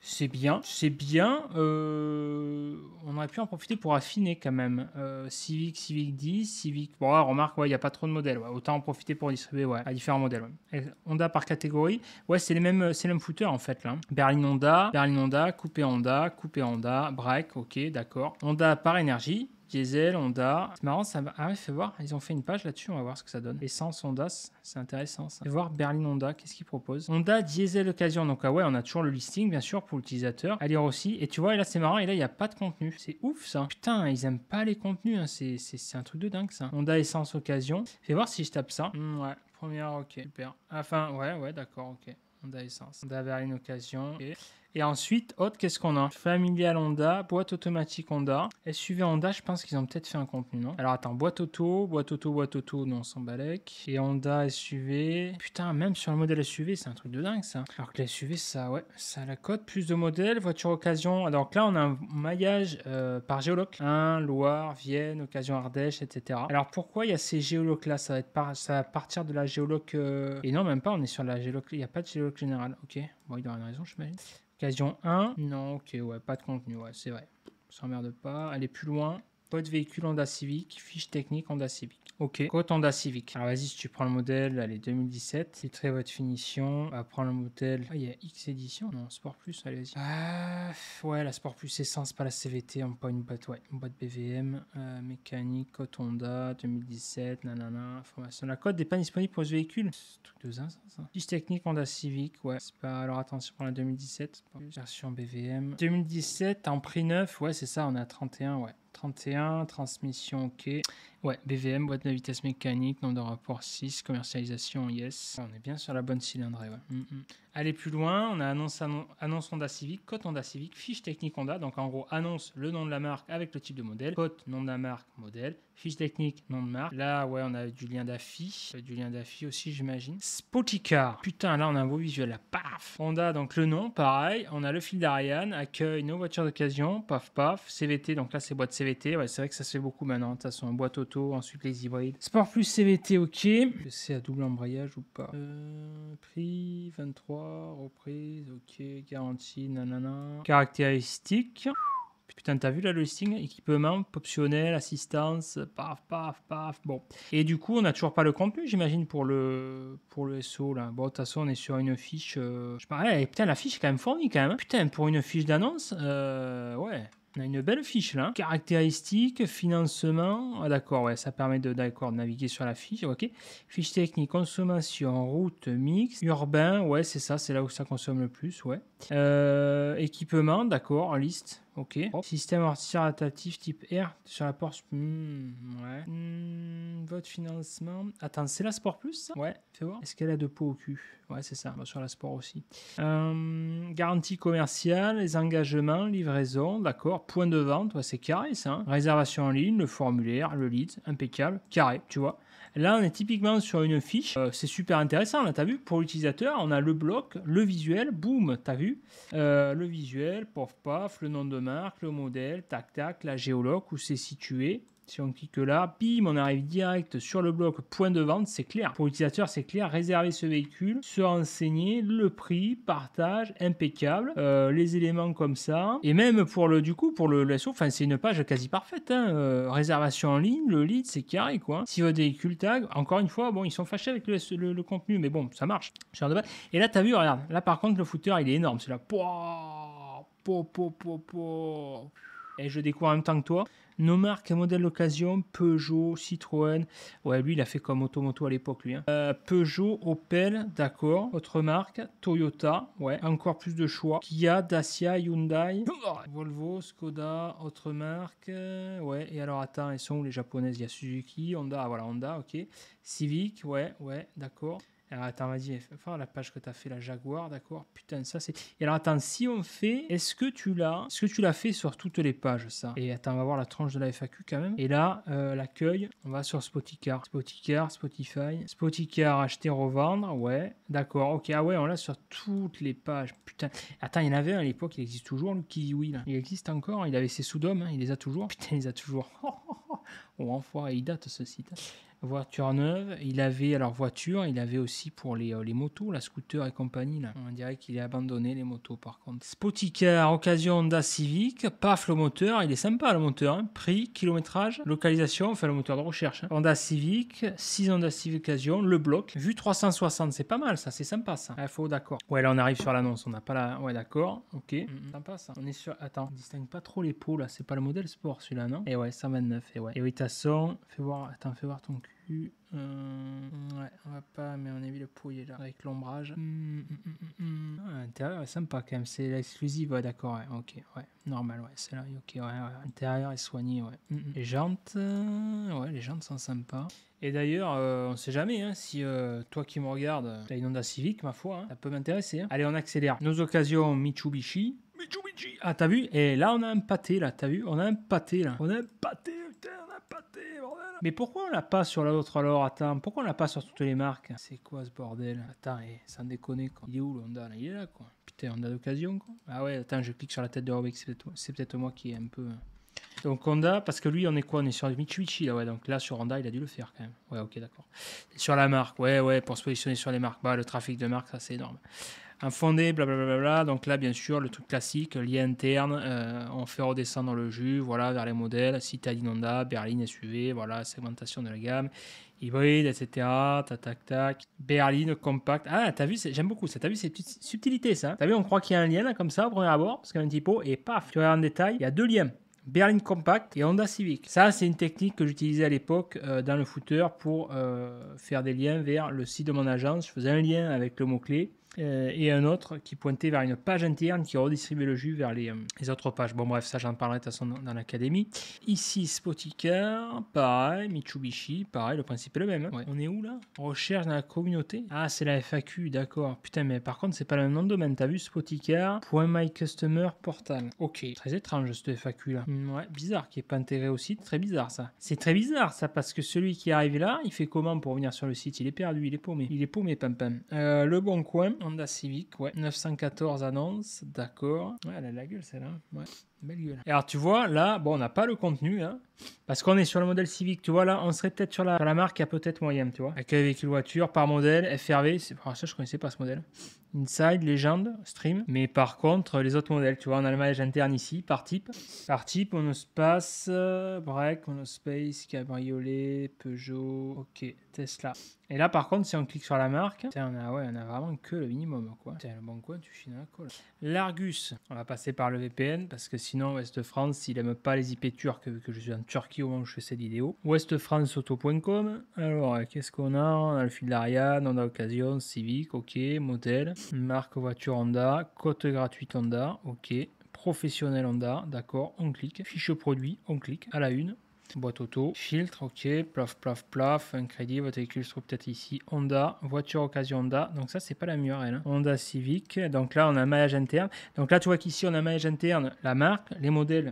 C'est bien, c'est bien. On aurait pu en profiter pour affiner quand même. Civic, Civic 10, Civic... Bon, ouais, remarque, ouais, il n'y a pas trop de modèles. Ouais. Autant en profiter pour distribuer à différents modèles. Ouais. Honda par catégorie. Ouais, c'est les mêmes footers en fait là. Berline Honda, Coupé Honda, Break, ok, d'accord. Honda par énergie. Diesel, Honda. C'est marrant, ça va. Ah ouais, fais voir. Ils ont fait une page là-dessus, on va voir ce que ça donne. Essence, Honda, c'est intéressant ça. Fais voir Berline Honda, qu'est-ce qu'ils proposent. Honda, Diesel, Occasion. Donc, ah ouais, on a toujours le listing, bien sûr, pour l'utilisateur. À lire aussi. Et tu vois, et là, c'est marrant, et là, il n'y a pas de contenu. C'est ouf ça. Putain, ils aiment pas les contenus, hein. C'est un truc de dingue ça. Honda, Essence, Occasion. Fais voir si je tape ça. Ouais, première, ok, super. Enfin, ouais, d'accord, ok. Honda Essence. Honda Berline Occasion. Okay. Et ensuite, autre, qu'est-ce qu'on a? Familial Honda, boîte automatique Honda. SUV Honda, je pense qu'ils ont peut-être fait un contenu, non? Alors attends, boîte auto, non, on s'en balèque. Et Honda SUV. Putain, même sur le modèle SUV, c'est un truc de dingue ça. Alors que les SUV, ça, ouais, ça a la cote. Plus de modèles, voiture occasion. Alors là, on a un maillage par géoloc. Loire, Vienne, Occasion Ardèche, etc. Alors pourquoi il y a ces géolocs là? Ça va partir de la géoloc. Et non, même pas, on est sur la géoloc. Il n'y a pas de géoloc général. Ok, bon, il doit avoir une raison, j'imagine. Occasion 1, non, ok, ouais, pas de contenu, ouais, c'est vrai. On s'emmerde pas. Aller plus loin. Code véhicule Honda Civic, fiche technique Honda Civic. Ok, code Honda Civic. Alors vas-y, si tu prends le modèle, allez, 2017. Titrez votre finition. On va prendre le modèle. Ah, il y a X édition. Non, Sport Plus, allez, vas-y. Ouais, la Sport Plus Essence, pas la CVT. On pas une boîte, ouais, une boîte BVM. Mécanique, code Honda, 2017, nanana. Information. La code n'est pas disponible pour ce véhicule. C'est un truc de zinzin, ça. Fiche technique Honda Civic, ouais. C'est pas. Alors attention, on prend la 2017. Version BVM. 2017, en prix neuf, ouais, c'est ça, on est à 31, ouais. 31, transmission, ok. Ouais, BVM, boîte de vitesse mécanique, nombre de rapports 6, commercialisation, yes. On est bien sur la bonne cylindrée, ouais. Aller plus loin, on a annonce Honda Civic, code Honda Civic, fiche technique Honda. Donc en gros, annonce le nom de la marque avec le type de modèle, code, nom de la marque, modèle, fiche technique, nom de marque. Là, ouais, on a du lien d'affiche, aussi, j'imagine. Spoticar, putain, là, on a un beau visuel, là, paf. Honda, donc le nom, pareil. On a le fil d'Ariane, accueille nos voitures d'occasion, paf, paf. CVT, donc là, c'est boîte CVT. Ouais, c'est vrai que ça se fait beaucoup maintenant. De toute façon, boîte auto, ensuite les hybrides. Sport plus CVT, ok. C'est à double embrayage ou pas? Prix 23. Reprise, ok, garantie, nanana. Caractéristiques. Putain, t'as vu là le listing? Équipement, optionnel, assistance, paf, paf, paf. Bon. Et du coup, on n'a toujours pas le contenu, j'imagine, pour le SO là. Bon, de toute façon, on est sur une fiche. Je sais pas, putain, la fiche est quand même fournie quand même. Hein. Putain, pour une fiche d'annonce, ouais. On a une belle fiche là. Caractéristiques, financement. Ah d'accord, ouais, ça permet de naviguer sur la fiche. Ok. Fiche technique, consommation, route, mix, urbain. Ouais, c'est ça, c'est là où ça consomme le plus. Ouais. Équipement, d'accord, liste. ok. Système amortisseur adaptatif type R sur la Porsche. Ouais. Votre financement. Attends, c'est la Sport Plus ça? Ouais, fais voir. Est-ce qu'elle a de peau au cul? Ouais, c'est ça. Sur la Sport aussi. Garantie commerciale, les engagements, livraison, d'accord. Point de vente, ouais, c'est carré ça. Hein. Réservation en ligne, le formulaire, le lead, impeccable, carré, tu vois. Là, on est typiquement sur une fiche. C'est super intéressant, là, t'as vu? Pour l'utilisateur, on a le bloc, le visuel, boum, t'as vu? Le visuel, pof, paf, le nom de marque, le modèle, tac, tac, la géologue, où c'est situé. Si on clique là, bim, on arrive direct sur le bloc point de vente, c'est clair. Pour l'utilisateur, c'est clair. Réserver ce véhicule, se renseigner, le prix, partage, impeccable, les éléments comme ça. Et même pour le SO, enfin c'est une page quasi parfaite. Hein. Réservation en ligne, le lead, c'est carré quoi. Si votre véhicule tag, encore une fois, bon, ils sont fâchés avec le contenu, mais bon, ça marche. Et là, t'as vu, regarde, là par contre, le footer, il est énorme. C'est là, et je découvre en même temps que toi. Nos marques et modèles d'occasion, Peugeot, Citroën. Ouais, lui, il a fait comme Automoto à l'époque, lui. Hein. Peugeot, Opel, d'accord. Autre marque, Toyota, ouais. Encore plus de choix. Kia, Dacia, Hyundai, Volvo, Skoda, autre marque. Ouais, et alors, attends, elles sont où les japonaises? Il y a Suzuki, Honda, voilà, Honda, ok. Civic, ouais, d'accord. Alors attends, vas-y, enfin la page que tu as fait, la Jaguar, d'accord. Putain, ça c'est... Et alors attends, si on fait... Est-ce que tu l'as fait sur toutes les pages, ça? Et attends, on va voir la tranche de la FAQ quand même. Et là, l'accueil, on va sur Spoticar. Spotify. Spoticar, acheter, revendre, ouais. D'accord, ok. Ah ouais, on l'a sur toutes les pages. Putain. Attends, il y en avait un à l'époque, il existe toujours, le Kiwi, là. Il existe encore, il avait ses sous-dômes, hein, il les a toujours. Putain, il les a toujours. Oh, enfoiré, il date ce site. Voiture neuve, il avait aussi pour les motos, la scooter et compagnie. Là. On dirait qu'il est abandonné les motos par contre. Spoticar, occasion Honda Civic, paf le moteur, il est sympa le moteur. Hein. Prix, kilométrage, localisation, enfin le moteur de recherche. Hein. Honda Civic, 6 Honda Civic occasion, le bloc, vue 360, c'est pas mal ça, c'est sympa ça. Il faut d'accord. Ouais là on arrive sur l'annonce, on n'a pas la... Ouais d'accord, ok. Sympa ça. On est sur... Attends, on distingue pas trop les pots là, c'est pas le modèle sport celui-là non? Et ouais, 129, et ouais. Et oui t'as son, fais voir ton cul. Ouais, on va pas, mais on a vu le pouille là avec l'ombrage. L'intérieur est sympa quand même, c'est l'exclusive, ouais, d'accord, ouais, ok, ouais, normal, ouais, c'est là, ok, ouais, l'intérieur est soigné, ouais. Les jantes, ouais, les jantes sont sympas. Et d'ailleurs, on sait jamais, hein, si toi qui me regardes, t'as une Honda Civic, ma foi, hein, ça peut m'intéresser. Hein. Allez, on accélère. Nos occasions Mitsubishi. Ah, t'as vu? Et là, on a un pâté, là, t'as vu? On a un pâté, là. On a un pâté, putain, on a un pâté, bordel. Mais pourquoi on l'a pas sur l'autre alors? Attends, pourquoi on l'a pas sur toutes les marques? C'est quoi ce bordel? Attends, sans déconner, quoi. Il est où le Honda, là? Il est là, quoi. Putain, Honda d'occasion, quoi. Ah ouais, attends, je clique sur la tête de Robex, c'est peut-être moi qui est un peu... Donc Honda, parce que lui, on est quoi? On est sur Mitsubishi, là, ouais. Donc là, sur Honda, il a dû le faire, quand même. Ouais, ok, d'accord. Sur la marque, ouais, pour se positionner sur les marques. Bah, le trafic de marque, ça, c'est énorme. Un fondé, blablabla. Donc là, bien sûr, le truc classique, lien interne, on fait redescendre le jus, voilà, vers les modèles, citadine Honda, berline SUV, voilà, segmentation de la gamme, hybride, etc. Tac. Berline compact. Ah, t'as vu, j'aime beaucoup ça. T'as vu ces petites subtilités, ça. T'as vu, on croit qu'il y a un lien, là, comme ça, au premier abord, parce qu'il y a un typo, et paf, tu regardes en détail, il y a deux liens. Berline Compact et Honda Civic. Ça, c'est une technique que j'utilisais à l'époque dans le footer pour faire des liens vers le site de mon agence. Je faisais un lien avec le mot-clé et un autre qui pointait vers une page interne qui redistribuait le jus vers les autres pages. Bon bref, ça j'en parlerai de toute façon dans l'académie. Ici, Spoticar, pareil, Mitsubishi, pareil, le principe est le même. Hein. Ouais. On est où là? Recherche dans la communauté. Ah, c'est la FAQ, d'accord. Putain, mais par contre, c'est pas le même nom de domaine. T'as vu Spoticar.mycustomer portal. Ok, très étrange cette FAQ là. Ouais, bizarre qui est pas intégré au site. Très bizarre ça. C'est très bizarre ça parce que celui qui arrive là, il fait comment pour venir sur le site? Il est perdu, il est paumé. Il est paumé, pam. Le bon coin. Honda Civic, ouais. 914 annonces, d'accord. Ouais, elle a la gueule celle-là. Ouais, belle gueule. Et alors tu vois, là, bon, on n'a pas le contenu, hein, parce qu'on est sur le modèle Civic. Tu vois, là, on serait peut-être sur la marque qui a peut-être moyen, tu vois. Accueil véhicule voiture par modèle, FRV. Alors ça, je connaissais pas ce modèle. Inside, légende, stream. Mais par contre, les autres modèles, tu vois, on a le maillage interne ici, par type. Par type, monospace, break, monospace, cabriolet, Peugeot, ok, Tesla. Et là, par contre, si on clique sur la marque, tiens, on a vraiment que le minimum, quoi. Tiens, le bon coin, tu finis la colle. L'Argus, on va passer par le VPN, parce que sinon, Ouest France, il aime pas les IP turcs, vu que je suis en Turquie au moment où je fais cette vidéo. Ouestfranceauto.com. Alors, qu'est-ce qu'on a? On a le fil d'Ariane, on a Occasion, Civic, ok, modèle, marque voiture Honda, cote gratuite Honda, ok. professionnel Honda, d'accord, on clique. Fiche produit, on clique à la une. Boîte auto, filtre, ok, plaf, plaf, plaf, un crédit, votre véhicule se trouve peut-être ici, Honda, voiture occasion Honda, donc ça c'est pas la URL, hein. Honda Civic, donc là on a un maillage interne, donc là tu vois qu'ici on a un maillage interne, la marque, les modèles,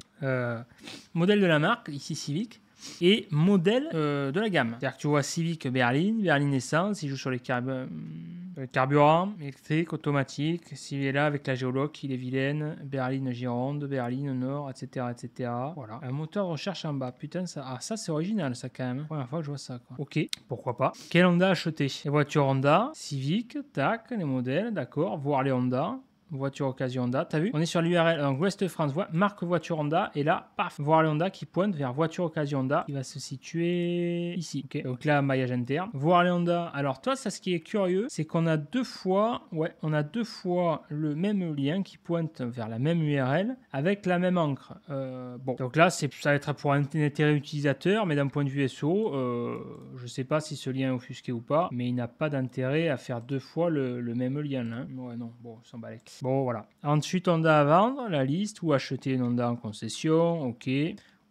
modèle de la marque, ici Civic, et modèle de la gamme. C'est-à-dire que tu vois Civic berline essence, il joue sur les carburants, électrique, automatique, s'il est là avec la géologue, il est Vilaine, berline Gironde, berline Nord, etc., etc. Voilà, un moteur de recherche en bas, putain, ça c'est original ça quand même. Première fois que je vois ça, quoi. Ok, pourquoi pas. Quel Honda acheter? Les voitures Honda, Civic, tac, les modèles, d'accord, voir les Honda. Voiture occasion Honda, t'as vu? On est sur l'URL, donc Ouest France, marque voiture Honda, et là, paf, voir les Honda qui pointe vers voiture occasion Honda, qui va se situer ici. Ok, donc là, maillage interne. Voir les Honda. Alors, toi, ça, ce qui est curieux, c'est qu'on a deux fois le même lien qui pointe vers la même URL avec la même encre. Bon, donc là, ça va être pour un intérêt utilisateur, mais d'un point de vue SEO, je sais pas si ce lien est offusqué ou pas, mais il n'a pas d'intérêt à faire deux fois le même lien. Hein. Ouais, non, bon, on s'en bat les. Bon, voilà. Ensuite, Honda à vendre, la liste, ou acheter une Honda en concession, ok.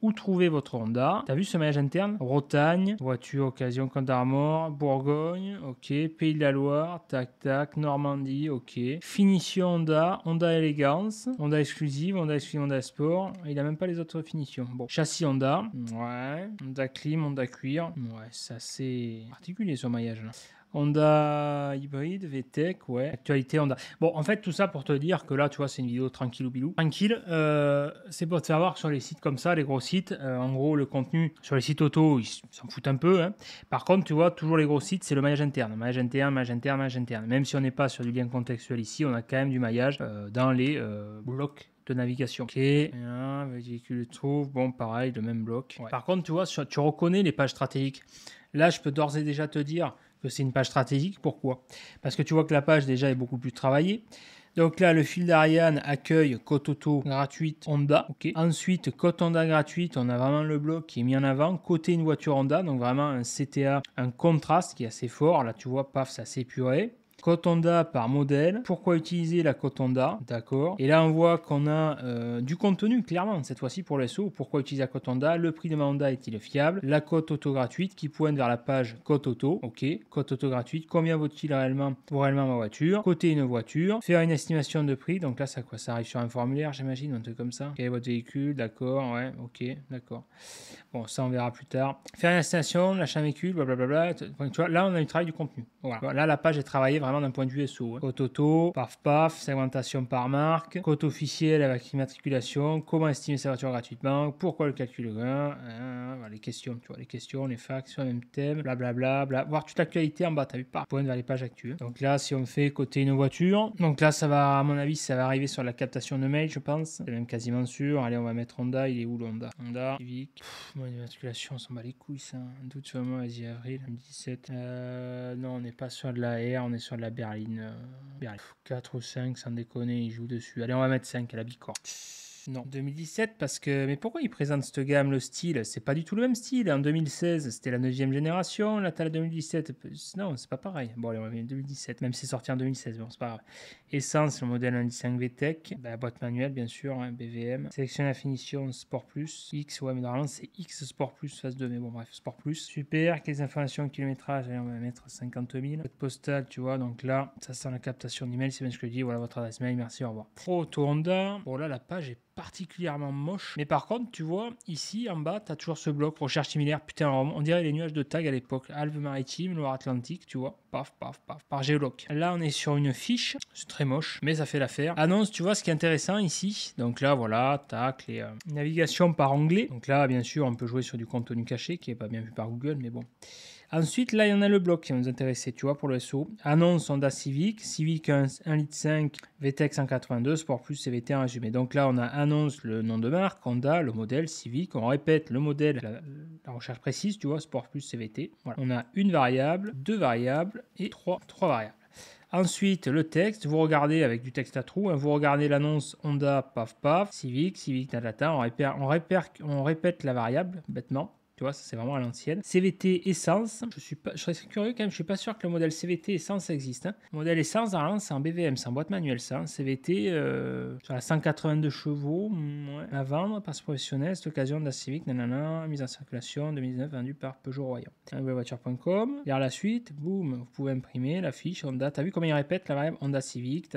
Où trouver votre Honda? T'as vu ce maillage interne? Bretagne, voiture, occasion, Côte d'Armor, Bourgogne, ok. Pays de la Loire, tac, tac. Normandie, ok. Finition Honda, Honda Elegance, Honda exclusive, Honda Sport. Il a même pas les autres finitions. Bon. Châssis Honda, ouais. Honda Clim, Honda Cuir. Ouais, ça c'est particulier ce maillage là. Honda hybride, VTEC, ouais. Actualité Honda. Bon, en fait, tout ça pour te dire que là, tu vois, c'est une vidéo tranquille ou bilou. Tranquille, c'est pour te faire voir que sur les sites comme ça, les gros sites, en gros, le contenu sur les sites auto, ils s'en foutent un peu. Hein. Par contre, tu vois, toujours les gros sites, c'est le maillage interne. Maillage interne, maillage interne, maillage interne. Même si on n'est pas sur du lien contextuel ici, on a quand même du maillage dans les blocs de navigation. Ok, véhicule trouve, bon, pareil, le même bloc. Ouais. Par contre, tu vois, tu reconnais les pages stratégiques. Là, je peux d'ores et déjà te dire que c'est une page stratégique. Pourquoi? Parce que tu vois que la page déjà est beaucoup plus travaillée. Donc là, le fil d'Ariane accueille Côte Auto gratuite Honda. Okay. Ensuite, Côte Honda gratuite, on a vraiment le bloc qui est mis en avant. Côté une voiture Honda, donc vraiment un CTA, un contraste qui est assez fort. Là, tu vois, paf, c'est assez épuré. Côte Honda par modèle. Pourquoi utiliser la Côte Honda? D'accord. Et là, on voit qu'on a du contenu, clairement, cette fois-ci pour le SEO. Pourquoi utiliser la Côte Honda? Le prix de ma Honda est-il fiable? La Côte Auto gratuite qui pointe vers la page Côte Auto. Ok. Côte Auto gratuite. Combien vaut-il réellement ma voiture? Côté une voiture. Faire une estimation de prix. Donc là, ça quoi? Ça arrive sur un formulaire, j'imagine, un truc comme ça. Quel est votre véhicule? D'accord. Ouais. Ok. D'accord. Bon, ça, on verra plus tard. Faire une estimation, l'achat véhicule, blablabla. Tu vois, là, on a du travail du contenu. Voilà. Là, la page est travaillée vraiment d'un point de vue SEO. Hein. Code auto, paf, segmentation par marque, code officiel avec immatriculation, comment estimer sa voiture gratuitement, pourquoi le calcul les questions, tu vois, les questions, les fax sur le même thème, blablabla, voir toute l'actualité en bas, t'as vu, par point vers les pages actuelles. Donc là, si on fait côté une voiture, donc là, ça va, à mon avis, ça va arriver sur la captation de mail, je pense. C'est même quasiment sûr. Allez, on va mettre Honda, il est où le Honda? Honda, Civic. Immatriculation, on s'en bat les couilles, ça. Un doute sur moi, vas-y, avril 2017. Non, on n'est pas sur de la R, on est sur de la berline. 4 ou 5, sans déconner, il joue dessus. Allez, on va mettre 5 à la Bicorp. Non, 2017 parce que... Mais pourquoi ils présentent cette gamme, le style? C'est pas du tout le même style. En 2016, c'était la 9e génération. Là, t'as la 2017. Non, c'est pas pareil. Bon, allez, on va mettre 2017. Même si c'est sorti en 2016, bon, c'est pas grave. Essence, le modèle 1.5 VTEC. La boîte manuelle, bien sûr, hein, BVM. Sélection la finition Sport Plus. X, ouais, mais normalement, c'est X Sport Plus phase 2. Mais bon, bref, Sport Plus. Super. Quelles informations, kilométrage? Allez, on va mettre 50 000. Code postal, tu vois. Donc là, ça sent la captation d'email. C'est bien ce que je dis. Voilà votre adresse mail. Merci, au revoir. Auto Honda. Bon, là, la page est particulièrement moche. Mais par contre, tu vois, ici, en bas, tu as toujours ce bloc recherche similaire. Putain, on dirait les nuages de tag à l'époque. Alpes-Maritimes, Loire-Atlantique, tu vois. Paf, par géologue. Là, on est sur une fiche. C'est très moche, mais ça fait l'affaire. Annonce, tu vois, ce qui est intéressant ici. Donc là, voilà, tac, les navigations par onglet. Donc là, bien sûr, on peut jouer sur du contenu caché qui n'est pas bien vu par Google, mais bon. Ensuite, là, il y en a le bloc qui va nous intéresser, tu vois, pour le SEO. Annonce Honda Civic, Civic 1,5 litre, VTEC 182, Sport Plus, CVT en résumé. Donc là, on a annonce le nom de marque, Honda, le modèle, Civic. On répète le modèle, la recherche précise, tu vois, Sport Plus, CVT. Voilà. On a une variable, deux variables et trois variables. Ensuite, le texte, vous regardez avec du texte à trous, hein, vous regardez l'annonce Honda, Civic, Civic, Data, on répète la variable, bêtement. Tu vois, ça c'est vraiment à l'ancienne. CVT essence, je serais curieux quand même, je suis pas sûr que le modèle CVT essence existe. Hein. Le modèle essence, normalement, c'est en BVM, c'est en boîte manuelle ça. Hein. CVT, sur la 182 chevaux, ouais. À vendre, passe professionnelle, cette occasion de la Civic, nanana, mise en circulation, 2019, vendue par Peugeot Royan. Voiture.com, lire la suite, boum, vous pouvez imprimer la fiche Honda. T'as vu comment il répète la variable Honda Civic,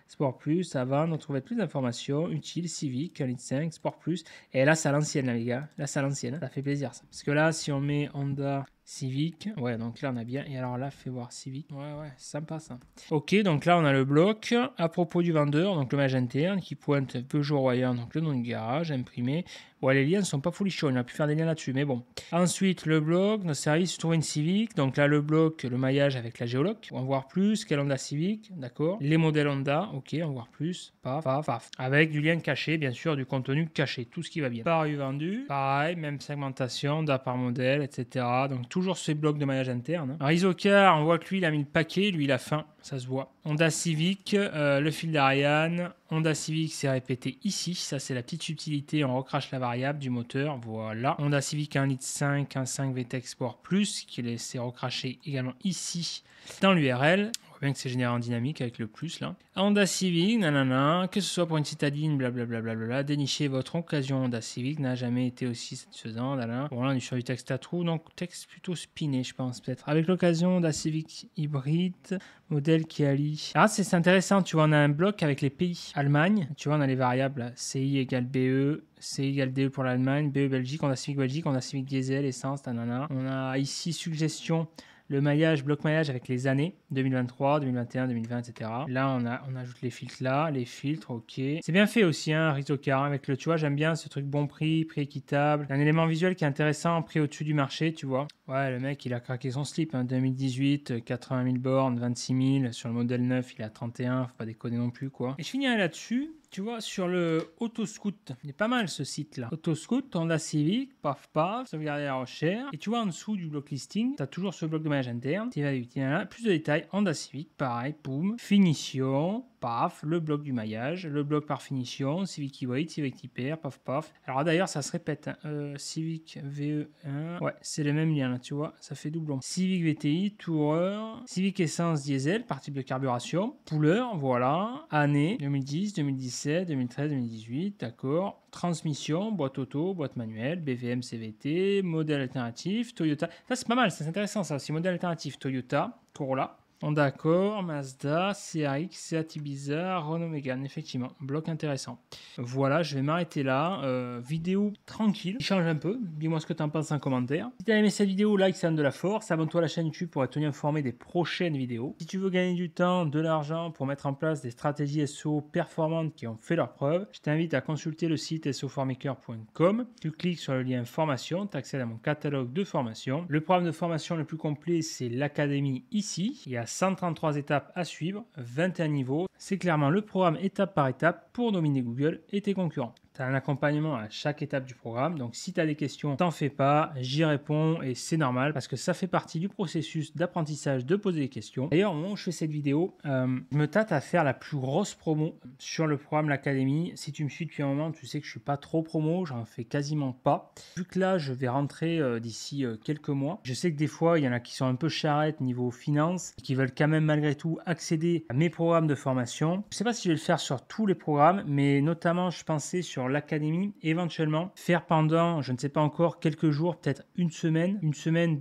Sport Plus, à vendre, on trouvait plus d'informations, utile, Civic, 1,5 litre, Sport Plus. Et là, c'est à l'ancienne, là, les gars. Là, c'est à l'ancienne. Ça fait plaisir. Ça. Parce que là, si on met Honda Civic, ouais, donc là on a bien. Et alors là, fais voir Civic. Ouais, sympa ça. Ok, donc là on a le bloc à propos du vendeur, donc le maillage interne qui pointe Peugeot Royan, donc le nom du garage, imprimé. Ouais, les liens ne sont pas folichons, on a pu faire des liens là-dessus, mais bon. Ensuite, le bloc, notre service, trouver une Civic. Donc là, le bloc, le maillage avec la géoloc. On va voir plus. Quelle Honda Civic, d'accord. Les modèles Honda, ok, on va voir plus. Paf. Avec du lien caché, bien sûr, du contenu caché, tout ce qui va bien. Paru vendu, pareil, même segmentation, Honda par modèle, etc. Donc toujours ces blocs de maillage interne. Alors, Isokar, on voit que lui, il a mis le paquet, lui, il a faim, ça se voit. Honda Civic, le fil d'Ariane. Honda Civic, c'est répété ici. Ça, c'est la petite subtilité. On recrache la variable du moteur. Voilà. Honda Civic 1,5 litre, 1.5 VTEC Sport Plus, qui est recraché également ici dans l'URL. On voit bien que c'est généré en dynamique avec le plus là. Honda Civic, nanana, que ce soit pour une citadine, blablabla, dénichez votre occasion. Honda Civic n'a jamais été aussi satisfaisant. Bon, là, on est sur du texte à trous, donc texte plutôt spiné, je pense, peut-être. Avec l'occasion Honda Civic hybride, modèle qui allie. Ah, c'est intéressant, tu vois, on a un bloc avec les pays. Allemagne, tu vois, on a les variables CI égale BE, CI égale DE pour l'Allemagne, BE Belgique, Honda Civic, Honda Civic diesel, essence, nanana. On a ici suggestion. Le maillage, bloc maillage avec les années 2023, 2021, 2020, etc. Là, on ajoute les filtres là, les filtres, ok. C'est bien fait aussi, hein, Rizokar, avec le, tu vois, j'aime bien ce truc bon prix équitable. Un élément visuel qui est intéressant, prix au-dessus du marché, tu vois. Ouais, le mec, il a craqué son slip, hein, 2018, 80 000 bornes, 26 000. Sur le modèle 9, il a 31, faut pas déconner non plus, quoi. Et je finirai là-dessus. Tu vois, sur le Autoscout, il est pas mal ce site-là. Autoscout, Honda Civic, paf, sauvegarder la recherche. Et tu vois, en dessous du bloc listing, tu as toujours ce bloc de maillage interne. Plus de détails, Honda Civic, pareil, boum. Finition, paf, le bloc du maillage, le bloc par finition, Civic Hybride, Civic Hyper, paf. Alors d'ailleurs, ça se répète, hein. Civic VE1, ouais, c'est les mêmes liens là, tu vois, ça fait doublon. Civic VTI, Tourer, Civic Essence Diesel, par type de carburation, Pouler, voilà, année 2010, 2017. 2013, 2018, d'accord. Transmission, boîte auto, boîte manuelle, BVM, CVT, modèle alternatif, Toyota. Ça, c'est pas mal, c'est intéressant ça aussi. Modèle alternatif, Toyota, Corolla. Honda Accord, Mazda, CRX, Seat Ibiza, Renault Mégane, effectivement, bloc intéressant. Voilà, je vais m'arrêter là. Vidéo tranquille, change un peu. Dis-moi ce que tu en penses en commentaire. Si tu as aimé cette vidéo, like, ça donne de la force. Abonne-toi à la chaîne YouTube pour être tenu informé des prochaines vidéos. Si tu veux gagner du temps, de l'argent pour mettre en place des stratégies SEO performantes qui ont fait leurs preuves, je t'invite à consulter le site soformaker.com. Tu cliques sur le lien formation, tu accèdes à mon catalogue de formation. Le programme de formation le plus complet, c'est l'académie ici. Il y a 133 étapes à suivre, 21 niveaux. C'est clairement le programme étape par étape pour dominer Google et tes concurrents. Tu as un accompagnement à chaque étape du programme, donc si tu as des questions, t'en fais pas, j'y réponds et c'est normal parce que ça fait partie du processus d'apprentissage de poser des questions. D'ailleurs, au moment où je fais cette vidéo, je me tâte à faire la plus grosse promo sur le programme l'Académie. Si tu me suis depuis un moment, tu sais que je suis pas trop promo, j'en fais quasiment pas. Vu que là, je vais rentrer d'ici quelques mois, je sais que des fois, il y en a qui sont un peu charrettes niveau finance, qui veulent quand même malgré tout accéder à mes programmes de formation. Je sais pas si je vais le faire sur tous les programmes, mais notamment, je pensais sur l'académie, éventuellement faire pendant, je ne sais pas encore, quelques jours, peut-être une semaine,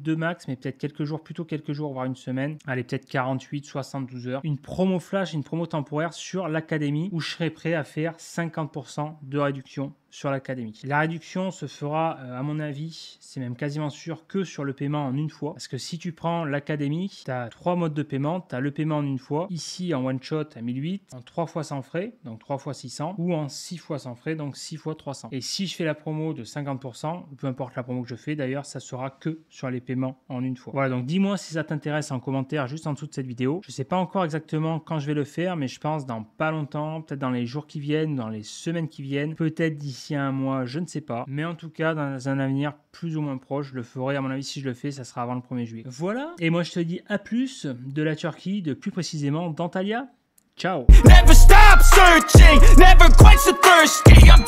deux max, mais peut-être quelques jours, plutôt quelques jours, voire une semaine, allez, peut-être 48, 72 heures, une promo flash, une promo temporaire sur l'académie où je serai prêt à faire 50% de réduction sur l'académie. La réduction se fera, à mon avis, c'est même quasiment sûr, que sur le paiement en une fois. Parce que si tu prends l'académie, tu as 3 modes de paiement. Tu as le paiement en une fois, ici en one shot à 1008, en 3 fois sans frais, donc 3 fois 600, ou en 6 fois sans frais, donc 6 fois 300. Et si je fais la promo de 50%, peu importe la promo que je fais d'ailleurs, ça sera que sur les paiements en une fois. Voilà, donc dis-moi si ça t'intéresse en commentaire juste en dessous de cette vidéo. Je ne sais pas encore exactement quand je vais le faire, mais je pense dans pas longtemps, peut-être dans les jours qui viennent, dans les semaines qui viennent, peut-être d'ici un mois, je ne sais pas. Mais en tout cas, dans un avenir plus ou moins proche, je le ferai. À mon avis, si je le fais, ça sera avant le 1er juillet. Voilà. Et moi, je te dis à plus de la Turquie, de plus précisément d'Antalya. Ciao. Never stop searching, never quench the thirsty. I'm